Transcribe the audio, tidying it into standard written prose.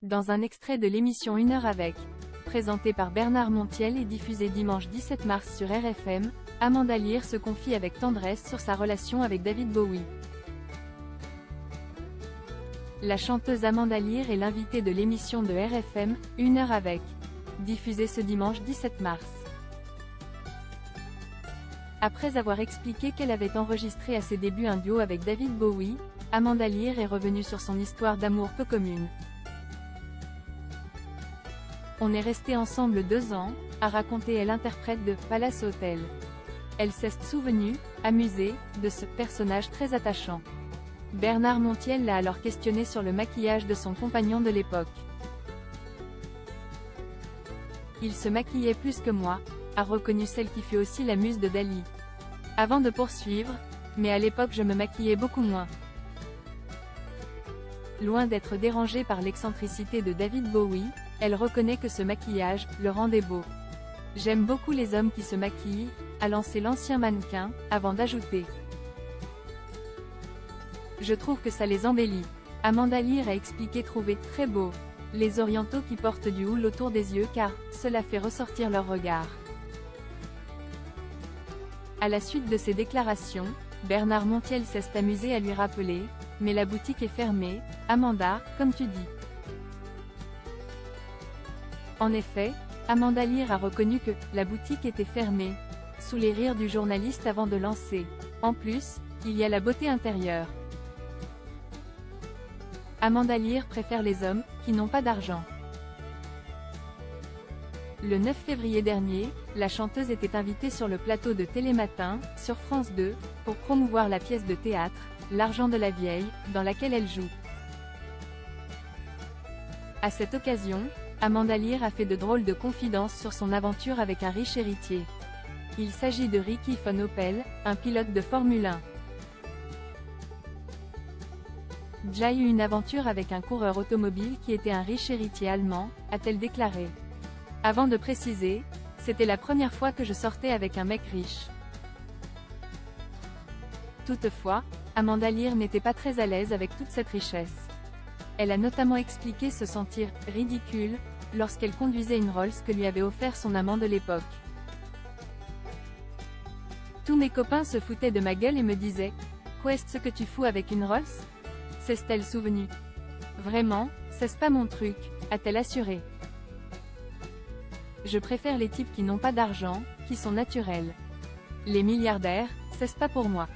Dans un extrait de l'émission 1 heure avec, présentée par Bernard Montiel et diffusée dimanche 17 mars sur RFM, Amanda Lear se confie avec tendresse sur sa relation avec David Bowie. La chanteuse Amanda Lear est l'invitée de l'émission de RFM, 1 heure avec, diffusée ce dimanche 17 mars. Après avoir expliqué qu'elle avait enregistré à ses débuts un duo avec David Bowie, Amanda Lear est revenue sur son histoire d'amour peu commune. On est resté ensemble 2 ans, a raconté l'interprète de Palace Hotel. Elle s'est souvenue, amusée, de ce personnage très attachant. Bernard Montiel l'a alors questionné sur le maquillage de son compagnon de l'époque. Il se maquillait plus que moi, a reconnu celle qui fut aussi la muse de Dali. Avant de poursuivre, mais à l'époque je me maquillais beaucoup moins. Loin d'être dérangée par l'excentricité de David Bowie, elle reconnaît que ce maquillage le rendait beau. J'aime beaucoup les hommes qui se maquillent, a lancé l'ancien mannequin, avant d'ajouter. Je trouve que ça les embellit. Amanda Lear a expliqué trouver très beau les orientaux qui portent du houle autour des yeux car cela fait ressortir leur regard. À la suite de ces déclarations, Bernard Montiel s'est amusé à lui rappeler « Mais la boutique est fermée, Amanda, comme tu dis ». En effet, Amanda Lear a reconnu que « la boutique était fermée », sous les rires du journaliste avant de lancer. En plus, il y a la beauté intérieure. Amanda Lear préfère les hommes qui n'ont pas d'argent. Le 9 février dernier, la chanteuse était invitée sur le plateau de Télématin, sur France 2, pour promouvoir la pièce de théâtre, L'argent de la vieille, dans laquelle elle joue. À cette occasion, Amanda Lear a fait de drôles de confidences sur son aventure avec un riche héritier. Il s'agit de Ricky von Opel, un pilote de Formule 1. J'ai eu une aventure avec un coureur automobile qui était un riche héritier allemand, a-t-elle déclaré. Avant de préciser, c'était la première fois que je sortais avec un mec riche. Toutefois, Amanda Lear n'était pas très à l'aise avec toute cette richesse. Elle a notamment expliqué se sentir « ridicule » lorsqu'elle conduisait une Rolls que lui avait offert son amant de l'époque. Tous mes copains se foutaient de ma gueule et me disaient « Qu'est-ce que tu fous avec une Rolls ?» s'est-elle souvenue. Vraiment, c'est pas mon truc, a-t-elle assuré. Je préfère les types qui n'ont pas d'argent, qui sont naturels. Les milliardaires, c'est pas pour moi.